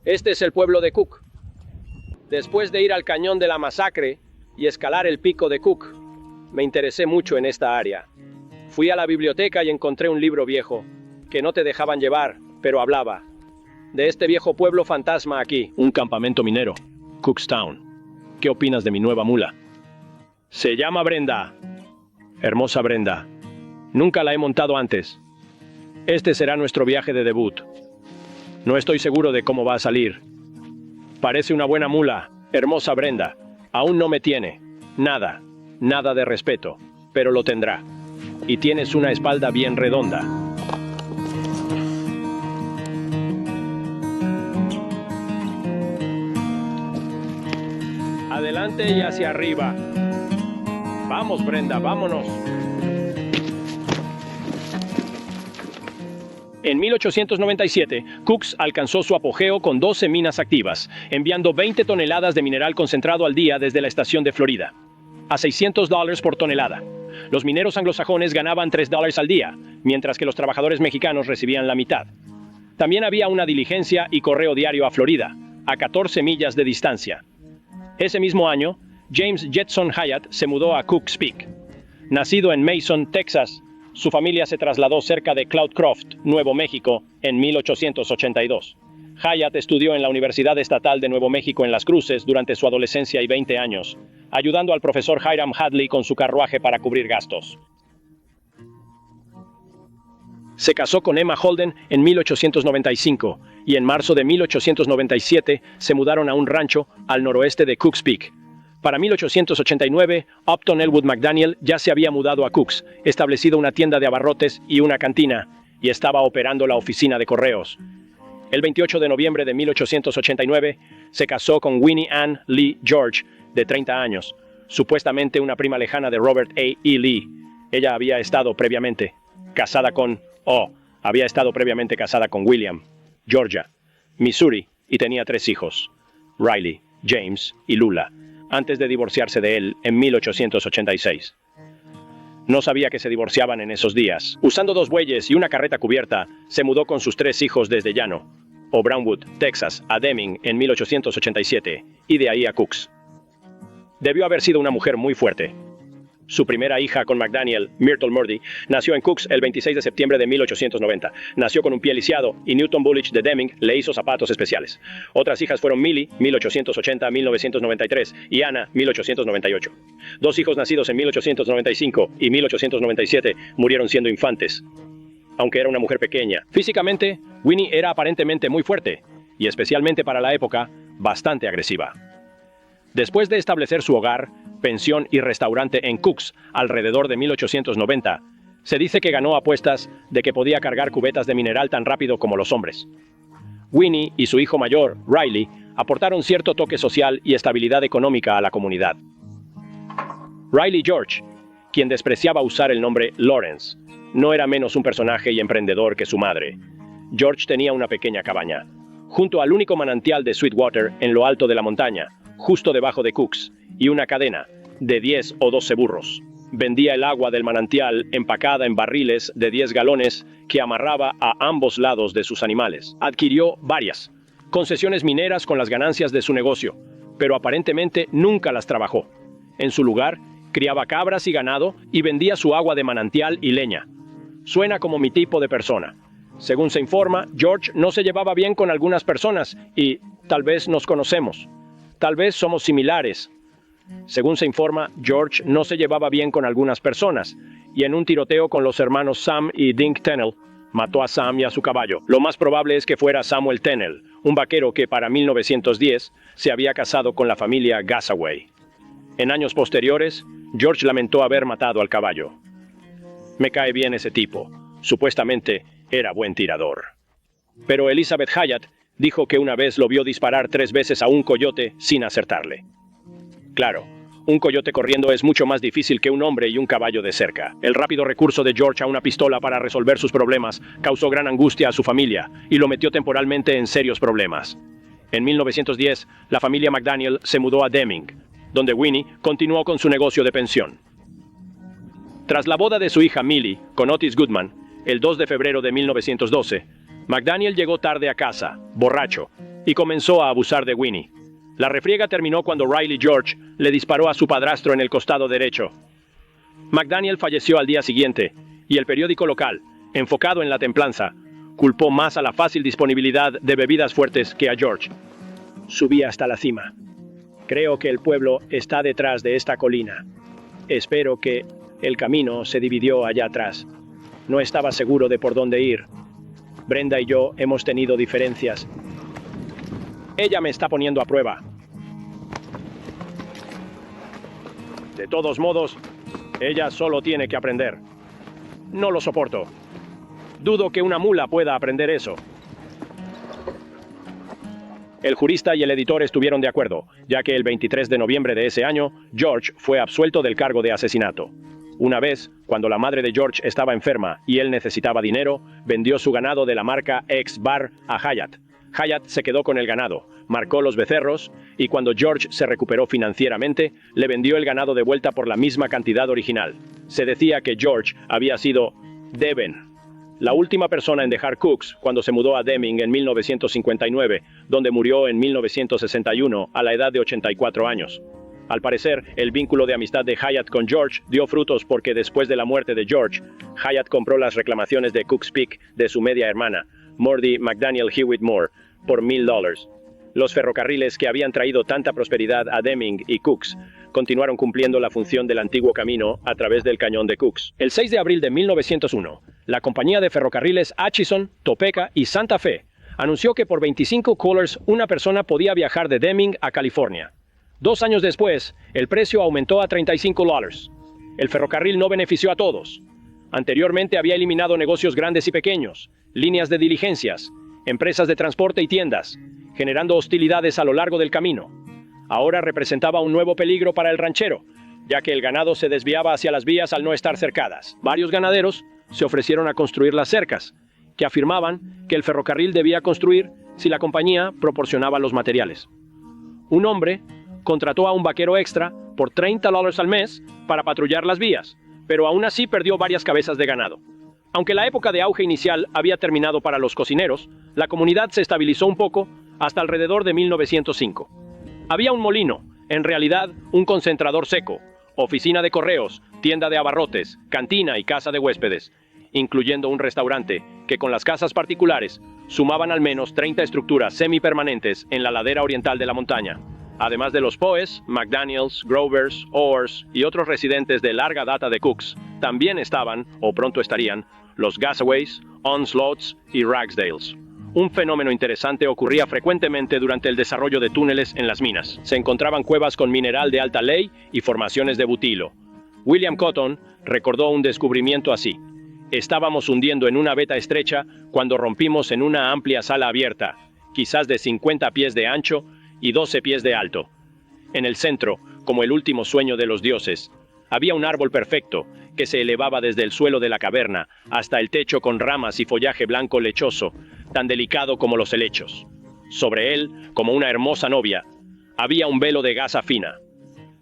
Este es el pueblo de Cook. Después de ir al cañón de la masacre y escalar el pico de Cook, me interesé mucho en esta área. Fui a la biblioteca y encontré un libro viejo, que no te dejaban llevar, pero hablaba de este viejo pueblo fantasma aquí. Un campamento minero, Cookstown. ¿Qué opinas de mi nueva mula? Se llama Brenda. Hermosa Brenda. Nunca la he montado antes. Este será nuestro viaje de debut. No estoy seguro de cómo va a salir. Parece una buena mula, hermosa Brenda. Aún no me tiene. Nada de respeto, pero lo tendrá. Y tienes una espalda bien redonda. Adelante y hacia arriba. Vamos, Brenda, vámonos. En 1897, Cooks alcanzó su apogeo con 12 minas activas, enviando 20 toneladas de mineral concentrado al día desde la estación de Florida, a $600 por tonelada. Los mineros anglosajones ganaban $3 al día, mientras que los trabajadores mexicanos recibían la mitad. También había una diligencia y correo diario a Florida, a 14 millas de distancia. Ese mismo año, James Jetson Hyatt se mudó a Cooks Peak. Nacido en Mason, Texas, su familia se trasladó cerca de Cloudcroft, Nuevo México, en 1882. Hyatt estudió en la Universidad Estatal de Nuevo México en Las Cruces durante su adolescencia y 20 años, ayudando al profesor Hiram Hadley con su carruaje para cubrir gastos. Se casó con Emma Holden en 1895 y en marzo de 1897 se mudaron a un rancho al noroeste de Cooks Peak. Para 1889, Upton Elwood McDaniel ya se había mudado a Cooks, establecido una tienda de abarrotes y una cantina, y estaba operando la oficina de correos. El 28 de noviembre de 1889 se casó con Winnie Ann Lee George, de 30 años, supuestamente una prima lejana de Robert A. E. Lee. Ella había estado previamente casada con William, Georgia, Missouri, y tenía 3 hijos, Riley, James y Lula, antes de divorciarse de él en 1886. No sabía que se divorciaban en esos días. Usando 2 bueyes y una carreta cubierta, se mudó con sus 3 hijos desde Llano, o Brownwood, Texas, a Deming en 1887, y de ahí a Cooks. Debió haber sido una mujer muy fuerte. Su primera hija con McDaniel, Myrtle Murdy, nació en Cooks el 26 de septiembre de 1890. Nació con un pie lisiado y Newton Bullich de Deming le hizo zapatos especiales. Otras hijas fueron Millie, 1880-1993, y Anna, 1898. 2 hijos nacidos en 1895 y 1897 murieron siendo infantes. Aunque era una mujer pequeña. Físicamente, Winnie era aparentemente muy fuerte, y especialmente para la época, bastante agresiva. Después de establecer su hogar, pensión y restaurante en Cooks alrededor de 1890, se dice que ganó apuestas de que podía cargar cubetas de mineral tan rápido como los hombres. Winnie y su hijo mayor, Riley, aportaron cierto toque social y estabilidad económica a la comunidad. Riley George, quien despreciaba usar el nombre Lawrence, no era menos un personaje y emprendedor que su madre. George tenía una pequeña cabaña, junto al único manantial de Sweetwater en lo alto de la montaña, justo debajo de Cooks, y una cadena de 10 o 12 burros. Vendía el agua del manantial empacada en barriles de 10 galones que amarraba a ambos lados de sus animales. Adquirió varias concesiones mineras con las ganancias de su negocio, pero aparentemente nunca las trabajó. En su lugar, criaba cabras y ganado y vendía su agua de manantial y leña. Suena como mi tipo de persona. Según se informa, George no se llevaba bien con algunas personas y tal vez nos conocemos. Tal vez somos similares. Según se informa, George no se llevaba bien con algunas personas, y en un tiroteo con los hermanos Sam y Dink Tennell, mató a Sam y a su caballo. Lo más probable es que fuera Samuel Tennell, un vaquero que para 1910 se había casado con la familia Gassaway. En años posteriores, George lamentó haber matado al caballo. Me cae bien ese tipo. Supuestamente era buen tirador. Pero Elizabeth Hyatt dijo que una vez lo vio disparar 3 veces a un coyote sin acertarle. Claro, un coyote corriendo es mucho más difícil que un hombre y un caballo de cerca. El rápido recurso de George a una pistola para resolver sus problemas causó gran angustia a su familia y lo metió temporalmente en serios problemas. En 1910, la familia McDaniel se mudó a Deming, donde Winnie continuó con su negocio de pensión. Tras la boda de su hija Millie con Otis Goodman, el 2 de febrero de 1912, McDaniel llegó tarde a casa, borracho, y comenzó a abusar de Winnie. La refriega terminó cuando Riley George le disparó a su padrastro en el costado derecho. McDaniel falleció al día siguiente, y el periódico local, enfocado en la templanza, culpó más a la fácil disponibilidad de bebidas fuertes que a George. Subí hasta la cima. Creo que el pueblo está detrás de esta colina. Espero que el camino se dividió allá atrás. No estaba seguro de por dónde ir. Brenda y yo hemos tenido diferencias. Ella me está poniendo a prueba. De todos modos, ella solo tiene que aprender. No lo soporto. Dudo que una mula pueda aprender eso. El jurista y el editor estuvieron de acuerdo, ya que el 23 de noviembre de ese año, George fue absuelto del cargo de asesinato. Una vez, cuando la madre de George estaba enferma y él necesitaba dinero, vendió su ganado de la marca X-Bar a Hyatt. Hyatt se quedó con el ganado, marcó los becerros, y cuando George se recuperó financieramente, le vendió el ganado de vuelta por la misma cantidad original. Se decía que George había sido Devon, la última persona en dejar Cooks cuando se mudó a Deming en 1959, donde murió en 1961 a la edad de 84 años. Al parecer, el vínculo de amistad de Hyatt con George dio frutos porque después de la muerte de George, Hyatt compró las reclamaciones de Cooks Peak de su media hermana, Mordie McDaniel Hewitt Moore, por $1,000. Los ferrocarriles que habían traído tanta prosperidad a Deming y Cooks continuaron cumpliendo la función del antiguo camino a través del cañón de Cooks. El 6 de abril de 1901, la compañía de ferrocarriles Atchison, Topeka y Santa Fe anunció que por $25 una persona podía viajar de Deming a California. 2 años después, el precio aumentó a $35. El ferrocarril no benefició a todos. Anteriormente había eliminado negocios grandes y pequeños, líneas de diligencias, empresas de transporte y tiendas, generando hostilidades a lo largo del camino. Ahora representaba un nuevo peligro para el ranchero, ya que el ganado se desviaba hacia las vías al no estar cercadas. Varios ganaderos se ofrecieron a construir las cercas, que afirmaban que el ferrocarril debía construir si la compañía proporcionaba los materiales. Un hombre contrató a un vaquero extra por $30 al mes para patrullar las vías, pero aún así perdió varias cabezas de ganado. Aunque la época de auge inicial había terminado para los cocineros, la comunidad se estabilizó un poco hasta alrededor de 1905. Había un molino, en realidad un concentrador seco, oficina de correos, tienda de abarrotes, cantina y casa de huéspedes, incluyendo un restaurante que con las casas particulares sumaban al menos 30 estructuras semipermanentes en la ladera oriental de la montaña. Además de los Poes, McDaniels, Grovers, Orrs y otros residentes de larga data de Cooks, también estaban, o pronto estarían, los Gasaways, Onslaughts y Ragsdales. Un fenómeno interesante ocurría frecuentemente durante el desarrollo de túneles en las minas. Se encontraban cuevas con mineral de alta ley y formaciones de butilo. William Cotton recordó un descubrimiento así. Estábamos hundiendo en una veta estrecha cuando rompimos en una amplia sala abierta, quizás de 50 pies de ancho y 12 pies de alto. En el centro, como el último sueño de los dioses, había un árbol perfecto que se elevaba desde el suelo de la caverna hasta el techo con ramas y follaje blanco lechoso, tan delicado como los helechos. Sobre él, como una hermosa novia, había un velo de gasa fina.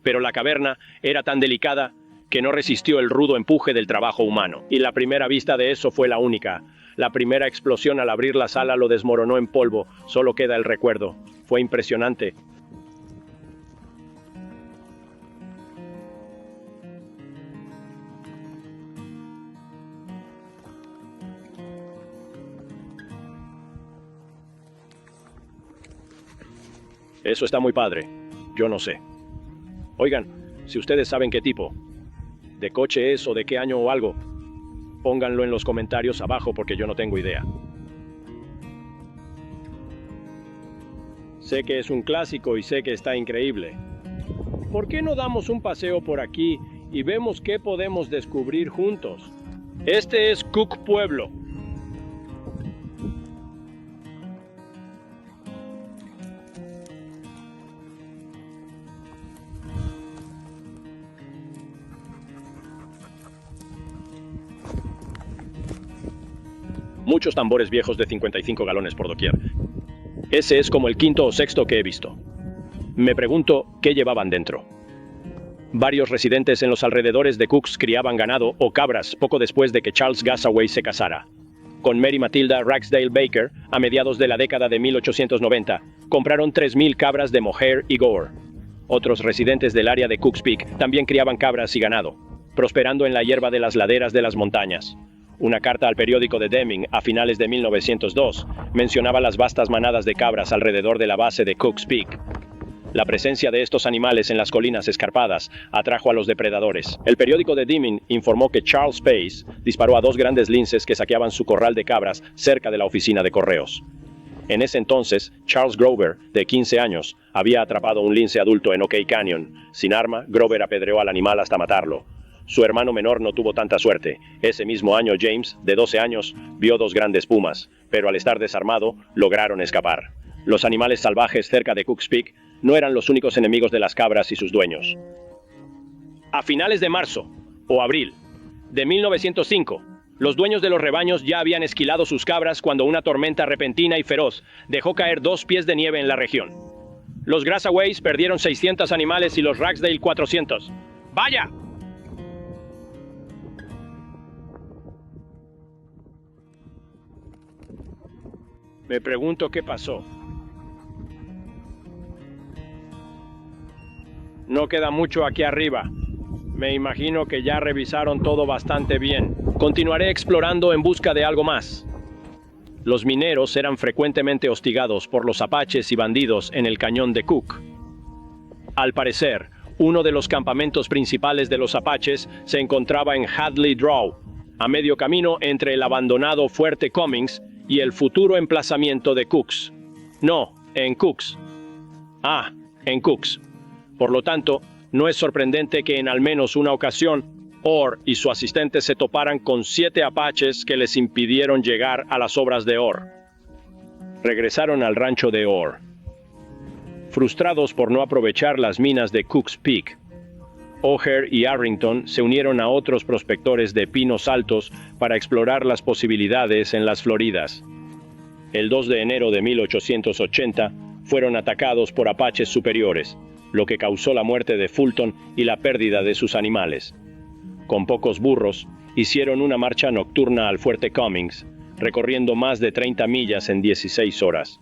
Pero la caverna era tan delicada que no resistió el rudo empuje del trabajo humano. Y la primera vista de eso fue la única. La primera explosión al abrir la sala lo desmoronó en polvo. Solo queda el recuerdo. Fue impresionante. Eso está muy padre. Yo no sé. Oigan, si ustedes saben qué tipo de coche es o de qué año o algo, pónganlo en los comentarios abajo porque yo no tengo idea. Sé que es un clásico y sé que está increíble. ¿Por qué no damos un paseo por aquí y vemos qué podemos descubrir juntos? Este es Cook Pueblo. Muchos tambores viejos de 55 galones por doquier. Ese es como el quinto o sexto que he visto. Me pregunto qué llevaban dentro. Varios residentes en los alrededores de Cooks criaban ganado o cabras poco después de que Charles Gasaway se casara. con Mary Matilda Ragsdale Baker, a mediados de la década de 1890, compraron 3.000 cabras de Mohair y Gore. Otros residentes del área de Cooks Peak también criaban cabras y ganado, prosperando en la hierba de las laderas de las montañas. Una carta al periódico de Deming a finales de 1902 mencionaba las vastas manadas de cabras alrededor de la base de Cooks Peak. La presencia de estos animales en las colinas escarpadas atrajo a los depredadores. El periódico de Deming informó que Charles Pace disparó a 2 grandes linces que saqueaban su corral de cabras cerca de la oficina de correos. En ese entonces, Charles Grover, de 15 años, había atrapado un lince adulto en OK Canyon. Sin arma, Grover apedreó al animal hasta matarlo. Su hermano menor no tuvo tanta suerte. Ese mismo año, James, de 12 años, vio 2 grandes pumas, pero al estar desarmado, lograron escapar. Los animales salvajes cerca de Cooks Peak no eran los únicos enemigos de las cabras y sus dueños. A finales de marzo, o abril, de 1905, los dueños de los rebaños ya habían esquilado sus cabras cuando una tormenta repentina y feroz dejó caer 2 pies de nieve en la región. Los Grassaways perdieron 600 animales y los Ragsdale 400. ¡Vaya! Me pregunto qué pasó. No queda mucho aquí arriba. Me imagino que ya revisaron todo bastante bien. Continuaré explorando en busca de algo más. Los mineros eran frecuentemente hostigados por los apaches y bandidos en el cañón de Cook. Al parecer, uno de los campamentos principales de los apaches se encontraba en Hadley Draw, a medio camino entre el abandonado Fuerte Cummings y el futuro emplazamiento de Cooks. No, en Cooks. En Cooks. Por lo tanto, no es sorprendente que en al menos una ocasión, Orr y su asistente se toparan con 7 apaches que les impidieron llegar a las obras de Orr. Regresaron al rancho de Orr. Frustrados por no aprovechar las minas de Cooks Peak, O'Hare y Arrington se unieron a otros prospectores de pinos altos para explorar las posibilidades en las Floridas. El 2 de enero de 1880 fueron atacados por apaches superiores, lo que causó la muerte de Fulton y la pérdida de sus animales. Con pocos burros, hicieron una marcha nocturna al Fuerte Cummings, recorriendo más de 30 millas en 16 horas.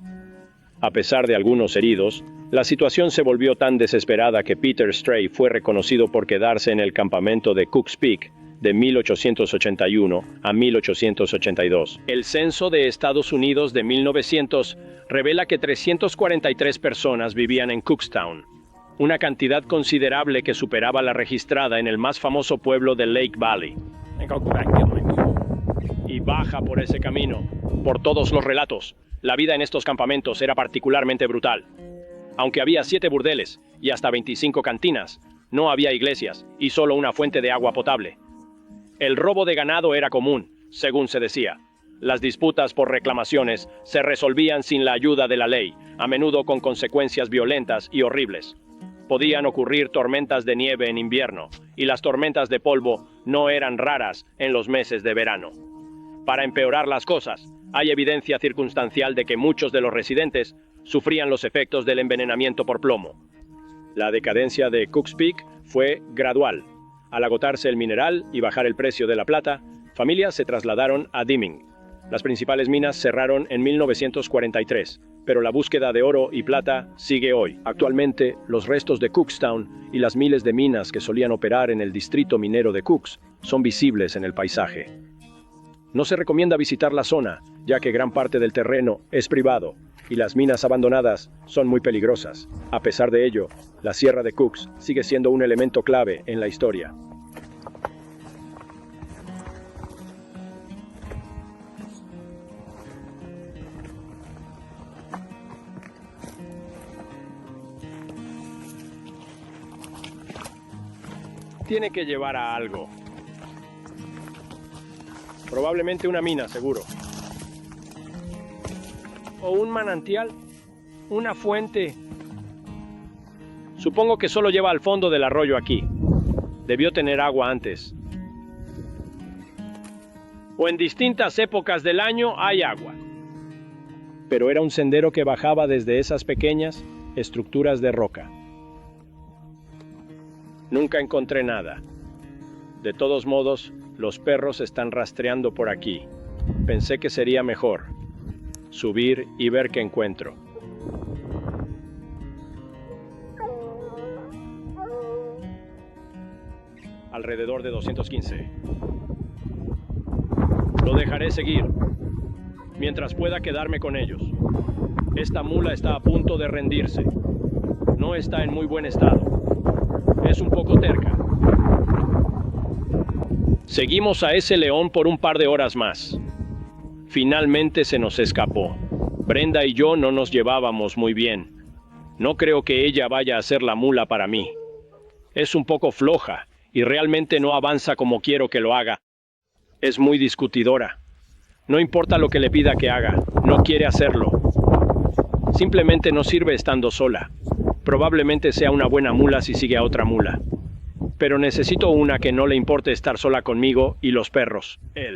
A pesar de algunos heridos, la situación se volvió tan desesperada que Peter Stray fue reconocido por quedarse en el campamento de Cooks Peak de 1881 a 1882. El censo de Estados Unidos de 1900 revela que 343 personas vivían en Cookstown, una cantidad considerable que superaba la registrada en el más famoso pueblo de Lake Valley. Y baja por ese camino. Por todos los relatos, la vida en estos campamentos era particularmente brutal. Aunque había 7 burdeles y hasta 25 cantinas, no había iglesias y solo una fuente de agua potable. El robo de ganado era común, según se decía. Las disputas por reclamaciones se resolvían sin la ayuda de la ley, a menudo con consecuencias violentas y horribles. Podían ocurrir tormentas de nieve en invierno, y las tormentas de polvo no eran raras en los meses de verano. Para empeorar las cosas, hay evidencia circunstancial de que muchos de los residentes sufrían los efectos del envenenamiento por plomo. La decadencia de Cooks Peak fue gradual. Al agotarse el mineral y bajar el precio de la plata, familias se trasladaron a Deming. Las principales minas cerraron en 1943, pero la búsqueda de oro y plata sigue hoy. Actualmente, los restos de Cookstown y las miles de minas que solían operar en el distrito minero de Cooks son visibles en el paisaje. No se recomienda visitar la zona, ya que gran parte del terreno es privado y las minas abandonadas son muy peligrosas. A pesar de ello, la Sierra de Cooks sigue siendo un elemento clave en la historia. Tiene que llevar a algo. Probablemente una mina, seguro. O un manantial. Una fuente. Supongo que solo lleva al fondo del arroyo aquí. Debió tener agua antes. O en distintas épocas del año hay agua. Pero era un sendero que bajaba desde esas pequeñas estructuras de roca. Nunca encontré nada. De todos modos, los perros están rastreando por aquí. Pensé que sería mejor subir y ver qué encuentro. Alrededor de 215. Lo dejaré seguir, mientras pueda quedarme con ellos. Esta mula está a punto de rendirse. No está en muy buen estado. Es un poco terca. Seguimos a ese león por un par de horas más. Finalmente se nos escapó. Brenda y yo no nos llevábamos muy bien. No creo que ella vaya a ser la mula para mí. Es un poco floja y realmente no avanza como quiero que lo haga. Es muy discutidora. No importa lo que le pida que haga, no quiere hacerlo. Simplemente no sirve estando sola. Probablemente sea una buena mula si sigue a otra mula. Pero necesito una que no le importe estar sola conmigo y los perros. Él.